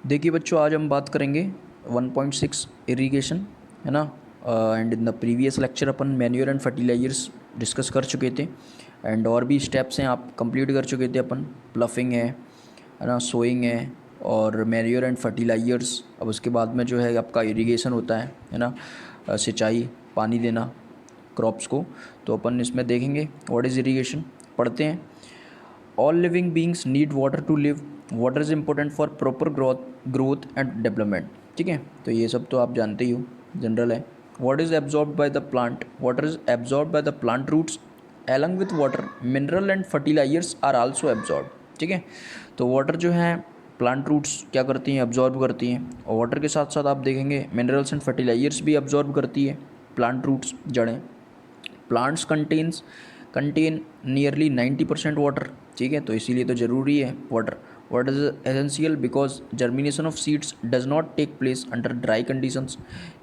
देखिए बच्चों, आज हम बात करेंगे 1.6 इरिगेशन, है ना। And in the previous lecture अपन मैन्योर एंड फर्टिलाइजर्स डिस्कस कर चुके थे। एंड और भी स्टेप्स हैं आप कंप्लीट कर चुके थे अपन। प्लफिंग है ना, सोइंग है और मैन्योर एंड फर्टिलाइजर्स। अब उसके बाद में जो है आपका इरिगेशन होता है ना, सिंचाई, पानी देना क्रॉप्स को। तो अपन इसमें देखेंगे व्हाट इज़ इरिगेशन, पढ़ते हैं। All living beings need water to live. Water is important for proper growth and development. ठीक है, तो ये सब तो आप जानते ही हो, जनरल है। Water is absorb by the plant. Water is absorb by the plant roots along with water mineral and fertilizers are also absorb. ठीक है, तो वाटर जो है प्लांट रूट्स क्या करती हैं, एब्जॉर्ब करती हैं। और वाटर के साथ साथ आप देखेंगे मिनरल्स एंड फर्टिलाइजर्स भी एब्जॉर्ब करती है प्लांट रूट्स, जड़ें। Plants contain nearly 90% water. ठीक है, तो इसीलिए तो ज़रूरी है water. Water is essential because germination of seeds does not take place under dry conditions.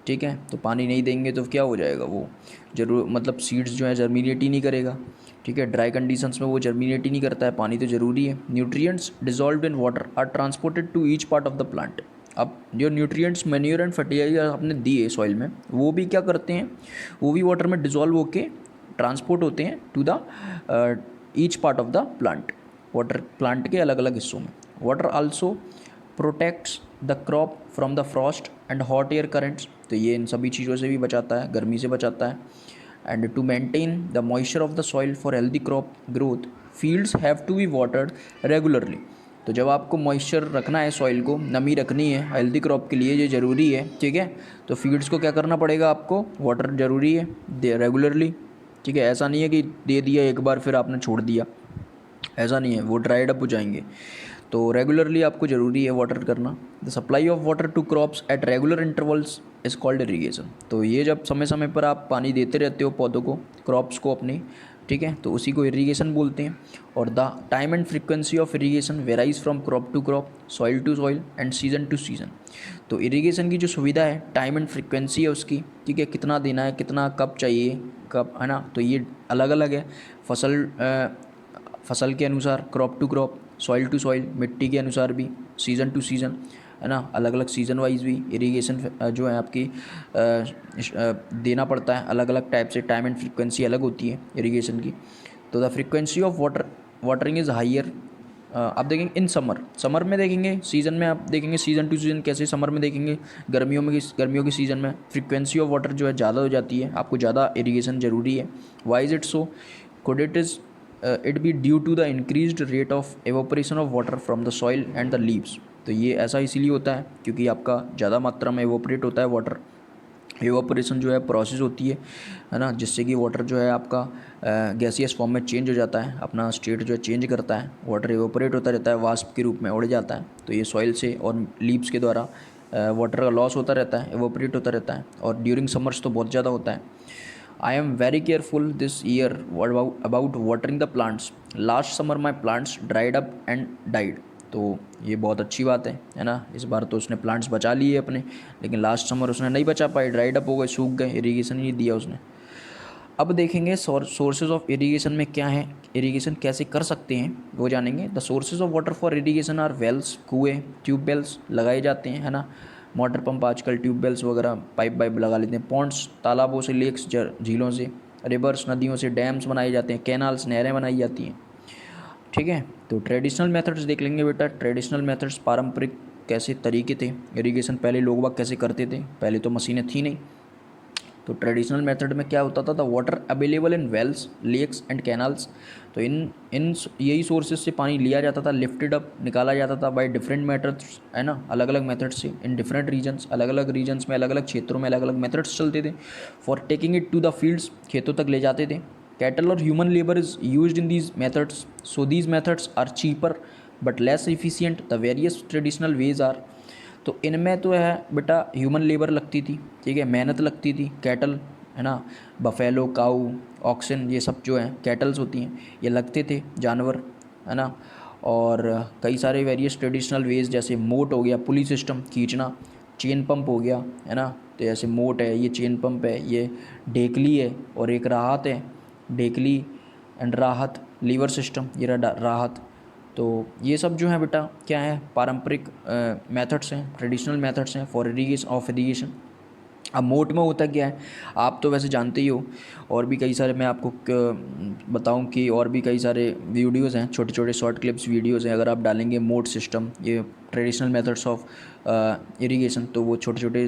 ठीक है, तो पानी नहीं देंगे तो क्या हो जाएगा, वो जरूर मतलब सीड्स जो है जर्मिनेट ही नहीं करेगा। ठीक है, ड्राई कंडीशंस में वो जर्मिनेट ही नहीं करता है, पानी तो ज़रूरी है। Nutrients dissolved in water are transported to each part of the plant. अब जो न्यूट्रिएंट्स मैन्योर एंड फर्टिलाइजर आपने दिए सॉइल में, वो भी क्या करते हैं, वो भी वाटर में डिजॉल्व होके ट्रांसपोर्ट होते हैं to the each part of the plant, water plant के अलग अलग हिस्सों में। Water also protects the crop from the frost and hot air currents. तो ये इन सभी चीज़ों से भी बचाता है, गर्मी से बचाता है। And to maintain the moisture of the soil for healthy crop growth fields have to be watered regularly. तो जब आपको मॉइस्चर रखना है, सॉइल को नमी रखनी है हेल्दी क्रॉप के लिए, ये ज़रूरी है। ठीक है, तो फील्ड्स को क्या करना पड़ेगा, आपको वाटर ज़रूरी है रेगुलरली। ठीक है, ऐसा नहीं है कि दे दिया एक बार फिर आपने छोड़ दिया, ऐसा नहीं है, वो ड्राइड अप हो जाएंगे। तो रेगुलरली आपको ज़रूरी है वाटर करना। The supply of water to crops at regular intervals is called irrigation. तो ये जब समय समय पर आप पानी देते रहते हो पौधों को, क्रॉप्स को अपनी, ठीक है, तो उसी को इरीगेशन बोलते हैं। और the time and frequency of irrigation varies from crop to crop, soil to soil and season to season. तो इरीगेशन की जो सुविधा है, टाइम एंड फ्रीक्वेंसी है उसकी, ठीक है, कितना देना है, कितना कब चाहिए, कब, है ना, तो ये अलग अलग है। फसल के अनुसार, crop to crop, soil to soil, मिट्टी के अनुसार भी, सीज़न टू सीज़न, है ना, अलग अलग सीज़न वाइज भी इरिगेशन जो है आपकी देना पड़ता है अलग अलग टाइप से। टाइम एंड फ्रीक्वेंसी अलग होती है इरिगेशन की। तो the frequency of watering is higher. आप देखेंगे इन समर में देखेंगे, सीज़न में आप देखेंगे सीज़न टू सीज़न कैसे। समर में देखेंगे, गर्मियों के सीज़न में फ्रीक्वेंसी ऑफ वाटर जो है ज़्यादा हो जाती है, आपको ज़्यादा इरिगेशन ज़रूरी है। Why is it so? could it is it be due to the increased rate of evaporation of water from the soil and the leaves। तो ये ऐसा इसीलिए होता है क्योंकि आपका ज़्यादा मात्रा में एवोपरेट होता है वाटर। एवोपरेशन जो है प्रोसेस होती है ना, जिससे कि वाटर जो है आपका गैसियस फॉर्म में चेंज हो जाता है, अपना स्टेट जो है चेंज करता है, वाटर एवोपरेट होता रहता है, वास्प के रूप में उड़ जाता है। तो ये सॉइल से और लीव्स के द्वारा वाटर का लॉस होता रहता है, एवोपरेट होता रहता है। और ड्यूरिंग समर्स तो बहुत ज़्यादा होता है। I am very careful this year about watering the plants. Last summer my plants dried up and died। तो ये बहुत अच्छी बात है ना। इस बार तो उसने प्लांट्स बचा लिए अपने, लेकिन लास्ट समर उसने नहीं बचा पाए, ड्राइड अप हो गए, सूख गए, इरीगेशन ही नहीं दिया उसने। अब देखेंगे सोर्सेज ऑफ इरीगेशन में क्या है, इरीगेशन कैसे कर सकते हैं वो जानेंगे। The sources of water for irrigation are wells, कुएँ, ट्यूबवेल्स लगाए जाते हैं, है ना। मोटर पंप आजकल ट्यूबवेल्स वगैरह पाइप लगा लेते हैं। पॉन्ड्स, तालाबों से, लेक्स, झीलों से, रिवर्स, नदियों से डैम्स बनाए जाते हैं, कैनाल्स, नहरें बनाई जाती हैं। ठीक है, तो ट्रेडिशनल मेथड्स देख लेंगे बेटा। ट्रेडिशनल मेथड्स, पारंपरिक कैसे तरीके थे इरीगेशन, पहले लोग बाग कैसे करते थे, पहले तो मशीनें थी नहीं। तो ट्रेडिशनल मेथड में क्या होता था, water available in wells, lakes and canals. तो इन इन यही सोर्सेज से पानी लिया जाता था, लिफ्टेड अप, निकाला जाता था बाय डिफरेंट मेथड्स, है ना, अलग अलग मेथड्स से, इन डिफरेंट रीजन्स, अलग अलग रीजन्स में, अलग अलग क्षेत्रों में अलग अलग मेथड्स चलते थे। For taking it to the fields, खेतों तक ले जाते थे। कैटल और human labour is used in these methods, so these methods are cheaper but less efficient. The various traditional ways are. तो इनमें तो है बेटा ह्यूमन लेबर लगती थी, ठीक है, मेहनत लगती थी। कैटल, है ना, बफेलो, काऊ, ऑक्सन, ये सब जो हैं कैटल्स होती हैं, ये लगते थे जानवर, है ना। और कई सारे वेरियस ट्रेडिशनल वेज, जैसे मोट हो गया, पुली सिस्टम खींचना, चेन पंप हो गया, है ना। तो जैसे मोट है, ये चेन पंप है, ये ढेकली है, और एक राहत है, ढेकली एंड राहत, लीवर सिस्टम, ये राहत। तो ये सब जो है बेटा क्या है, पारंपरिक मेथड्स हैं, ट्रेडिशनल मेथड्स हैं फॉर इरीगेशन। अब मोट में होता क्या है, आप तो वैसे जानते ही हो, और भी कई सारे मैं आपको बताऊं कि और भी कई सारे वीडियोज़ हैं, छोटे छोटे शॉर्ट क्लिप्स वीडियोज़ हैं। अगर आप डालेंगे मोट सिस्टम, ये ट्रेडिशनल मेथड्स ऑफ इरिगेशन, तो वो छोटे छोटे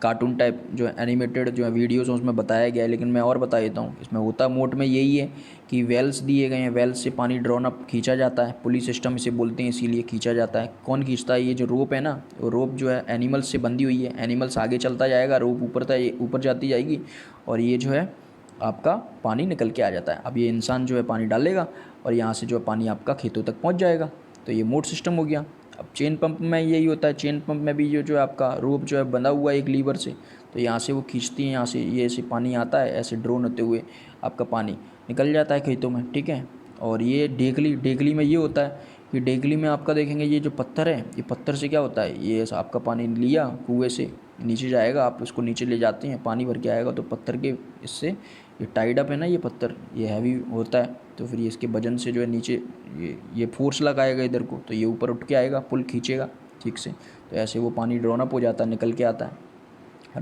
कार्टून टाइप जो है एनिमेटेड जो है वीडियोज़ हैं उसमें बताया गया है। लेकिन मैं और बता देता हूँ, इसमें होता मोट में यही है कि वेल्स दिए गए हैं, वेल्स से पानी ड्रॉन अप खींचा जाता है, पुली सिस्टम इसे बोलते हैं, इसीलिए खींचा जाता है। कौन खींचता है, ये जो रोप है ना, वो रोप जो है एनिमल्स से बंधी हुई है, एनिमल्स आगे चलता जाएगा, रोप ऊपर जाती जाएगी, और ये जो है आपका पानी निकल के आ जाता है। अब ये इंसान जो है पानी डालेगा और यहाँ से जो है पानी आपका खेतों तक पहुँच जाएगा। तो ये मोट सिस्टम हो गया। अब चेन पंप में यही होता है, चेन पंप में भी जो है आपका रोप जो है बंधा हुआ है एक लीवर से, तो यहाँ से वो खींचती है, यहाँ से ये ऐसे पानी आता है, ऐसे ड्रोन होते हुए आपका पानी निकल जाता है खेतों में, ठीक है। और ये डेगली में ये होता है कि डेगली में आपका देखेंगे ये जो पत्थर है, ये पत्थर से क्या होता है, ये आपका पानी लिया कुएँ से, नीचे जाएगा, आप उसको नीचे ले जाते हैं, पानी भर के आएगा, तो पत्थर के इससे ये टाइड अप है ना, ये पत्थर ये हैवी होता है, तो फिर ये इसके वजन से जो है नीचे ये फोर्स लगाएगा इधर को, तो ये ऊपर उठ के आएगा, पुल खींचेगा ठीक से, तो ऐसे वो पानी ड्रॉन अप हो जाता है, निकल के आता है।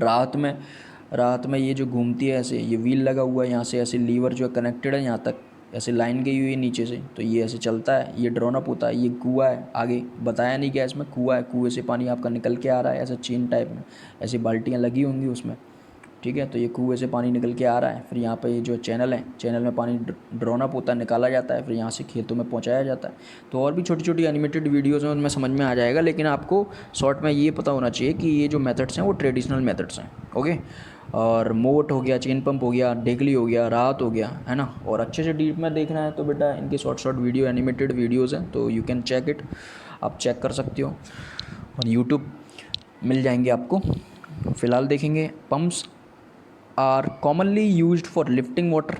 रात में ये जो घूमती है ऐसे, ये व्हील लगा हुआ है, यहाँ से ऐसे लीवर जो है कनेक्टेड है यहाँ तक, ऐसे लाइन गई हुई है नीचे से, तो ये ऐसे चलता है, ये ड्रॉन अप होता है। ये कुआँ है, आगे बताया नहीं क्या इसमें, कुआँ है, कुएँ से पानी आपका निकल के आ रहा है ऐसा चेन टाइप में, ऐसी बाल्टियाँ लगी होंगी उसमें, ठीक है। तो ये कुएँ से पानी निकल के आ रहा है, फिर यहाँ पे ये जो चैनल है, चैनल में पानी ड्रॉन अप होता है, निकाला जाता है, फिर यहाँ से खेतों में पहुँचाया जाता है। तो और भी छोटी छोटी एनिमेटेड वीडियोज़ हैं, उनमें समझ में आ जाएगा, लेकिन आपको शॉर्ट में ये पता होना चाहिए कि ये जो मेथड्स हैं वो ट्रेडिशनल मेथड्स हैं, ओके। और मोट हो गया, चेन पंप हो गया, डेगली हो गया, राहत हो गया, है ना। और अच्छे से डीप में देखना है तो बेटा इनके शॉर्ट वीडियो एनिमेटेड वीडियोज़ हैं, तो यू कैन चेक इट, आप चेक कर सकते हो, और यूट्यूब मिल जाएंगे आपको। फ़िलहाल देखेंगे pumps are commonly used for lifting water.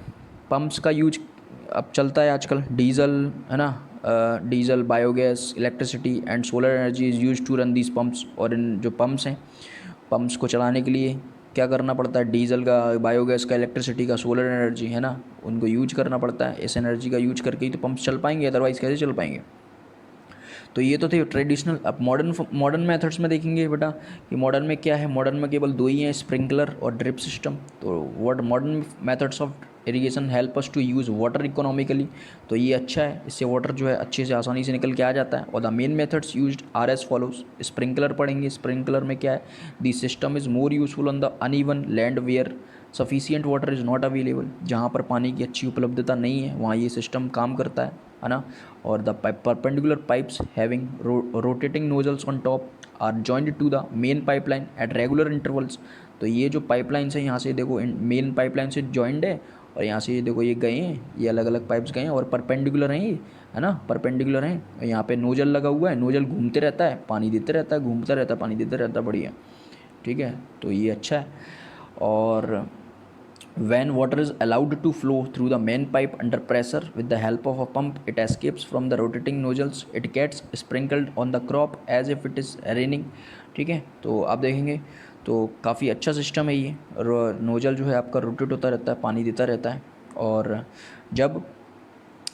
Pumps का यूज अब चलता है आजकल, डीजल है ना, diesel, biogas, electricity and solar energy is use to run these pumps. और इन जो पम्प्स हैं, पम्प्स को चलाने के लिए क्या करना पड़ता है, डीजल का, बायोगैस का, इलेक्ट्रिसिटी का, सोलर एनर्जी है ना, उनको यूज करना पड़ता है। इस एनर्जी का यूज करके ही तो पम्प्स चल पाएंगे, अदरवाइज़ कैसे चल पाएंगे। तो ये तो थे ट्रेडिशनल। अब मॉडर्न मेथड्स में देखेंगे बेटा कि मॉडर्न में क्या है, मॉडर्न में केवल दो ही हैं, स्प्रिंकलर और ड्रिप सिस्टम। तो what modern methods of irrigation help us to use water economically. तो ये अच्छा है, इससे वाटर जो है अच्छे से आसानी से निकल के आ जाता है। और the main methods used are as follows. Sprinkler पढ़ेंगे, स्प्रिंकलर में क्या है, the system is more useful on the uneven land where sufficient water is not available. जहाँ पर पानी की अच्छी उपलब्धता नहीं है वहाँ ये सिस्टम काम करता है ना। और the perpendicular pipes having rotating nozzles on top are joined to the main pipeline at regular intervals. तो ये जो पाइपलाइंस है यहाँ से देखो मेन पाइपलाइन से जॉइंड है, और यहाँ से ये देखो ये गए हैं, ये अलग अलग पाइप्स गए हैं और परपेंडिकुलर हैं ये, है ना, परपेंडिकुलर हैं। और यहाँ पे नोजल लगा हुआ है, नोजल घूमते रहता है, पानी देते रहता है, घूमता रहता है, पानी देते रहता है, बढ़िया, ठीक है। तो ये अच्छा है। और when water is allowed to flow through the main pipe under pressure with the help of a pump, it escapes from the rotating nozzles, it gets sprinkled on the crop as if it is raining, ठीक है। तो आप देखेंगे तो काफ़ी अच्छा system है ये, नोजल जो है आपका रोटेट होता रहता है, पानी देता रहता है, और जब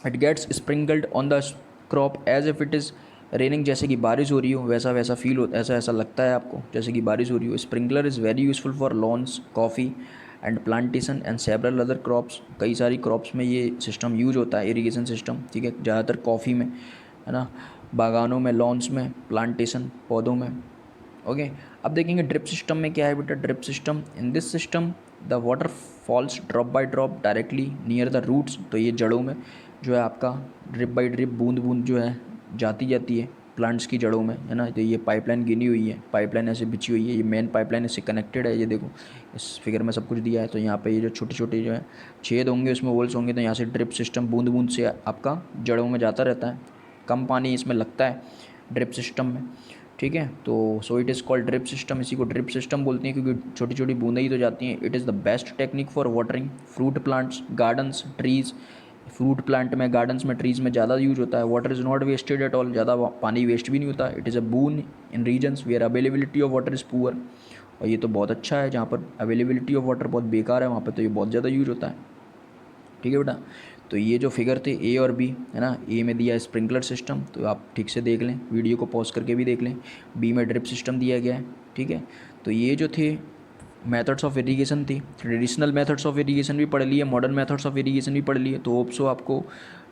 it gets sprinkled on the crop as if it is raining, जैसे कि बारिश हो रही हो, वैसा फील हो, ऐसा लगता है आपको जैसे कि बारिश हो रही हो। Sprinkler is very useful for lawns, coffee and plantation and several other crops. कई सारी क्रॉप्स में ये सिस्टम यूज होता है, इरिगेशन सिस्टम, ठीक है। ज़्यादातर कॉफ़ी में, है ना, बागानों में, लॉन्स में, प्लांटेशन, पौधों में, ओके। अब देखेंगे ड्रिप सिस्टम में क्या है बेटा। Drip system, in this system the water falls drop by drop directly near the roots. तो ये जड़ों में जो है आपका ड्रिप बाय ड्रिप, बूंद बूंद जो है जाती है प्लांट्स की जड़ों में, है ना। तो ये पाइपलाइन गिनी हुई है, पाइपलाइन ऐसे बिछी हुई है, ये मेन पाइपलाइन इससे कनेक्टेड है, ये देखो इस फिगर में सब कुछ दिया है। तो यहाँ पे ये जो छोटे छोटे जो है छेद होंगे, उसमें होल्स होंगे, तो यहाँ से ड्रिप सिस्टम बूंद बूंद से आपका जड़ों में जाता रहता है, कम पानी इसमें लगता है ड्रिप सिस्टम में, ठीक है। तो so it is called drip system, इसी को ड्रिप सिस्टम बोलते हैं क्योंकि छोटी छोटी बूंदें ही तो जाती हैं। It is the best technique for watering fruit plants, gardens, trees. Fruit plant में, गार्डन्स में, ट्रीज़ में ज़्यादा यूज होता है। Water is not wasted at all, ज़्यादा पानी वेस्ट भी नहीं होता। It is a boon in regions where availability of water is poor. और ये तो बहुत अच्छा है, जहाँ पर अवेलेबिलिटी ऑफ वाटर बहुत बेकार है वहाँ पर तो ये बहुत ज़्यादा यूज होता है, ठीक है बेटा। तो ये जो फिगर थे ए और बी, है ना, ए में दिया है स्प्रिंकलर सिस्टम, तो आप ठीक से देख लें, वीडियो को पॉज करके भी देख लें। बी में ड्रिप सिस्टम दिया गया है, ठीक है। तो ये जो थे मेथड्स ऑफ इरीगेशन थी, ट्रेडिशनल मेथड्स ऑफ इरीगेशन भी पढ़ लिए, मॉडर्न मेथड्स ऑफ इरीगेशन भी पढ़ लिए। तो होप सो आपको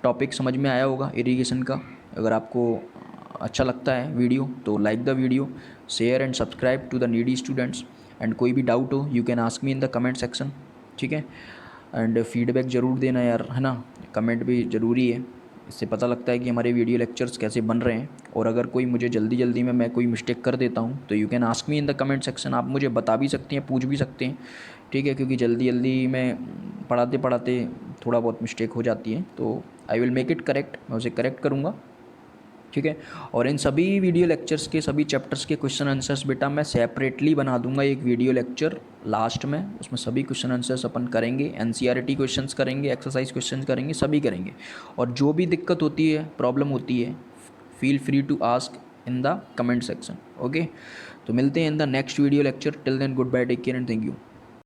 टॉपिक समझ में आया होगा इरीगेशन का। अगर आपको अच्छा लगता है वीडियो तो like the video, share and subscribe to the needy students. And कोई भी डाउट हो you can ask me in the comment section, ठीक है। एंड फीडबैक ज़रूर देना यार, है ना, कमेंट भी ज़रूरी है, इससे पता लगता है कि हमारे वीडियो लेक्चर्स कैसे बन रहे हैं। और अगर कोई मुझे जल्दी में मैं कोई मिस्टेक कर देता हूँ तो you can ask me in the comment section, आप मुझे बता भी सकते हैं, पूछ भी सकते हैं, ठीक है। क्योंकि जल्दी में पढ़ाते थोड़ा बहुत मिस्टेक हो जाती है, तो I will make it correct, मैं उसे करेक्ट करूँगा, ठीक है। और इन सभी वीडियो लेक्चर्स के सभी चैप्टर्स के क्वेश्चन आंसर्स बेटा मैं सेपरेटली बना दूंगा एक वीडियो लेक्चर लास्ट में, उसमें सभी क्वेश्चन आंसर्स अपन करेंगे, एनसीईआरटी क्वेश्चंस करेंगे, एक्सरसाइज क्वेश्चंस करेंगे, सभी करेंगे। और जो भी दिक्कत होती है, प्रॉब्लम होती है, feel free to ask in the comment section, okay. तो मिलते हैं in the next video lecture, till then goodbye, take care and thank you.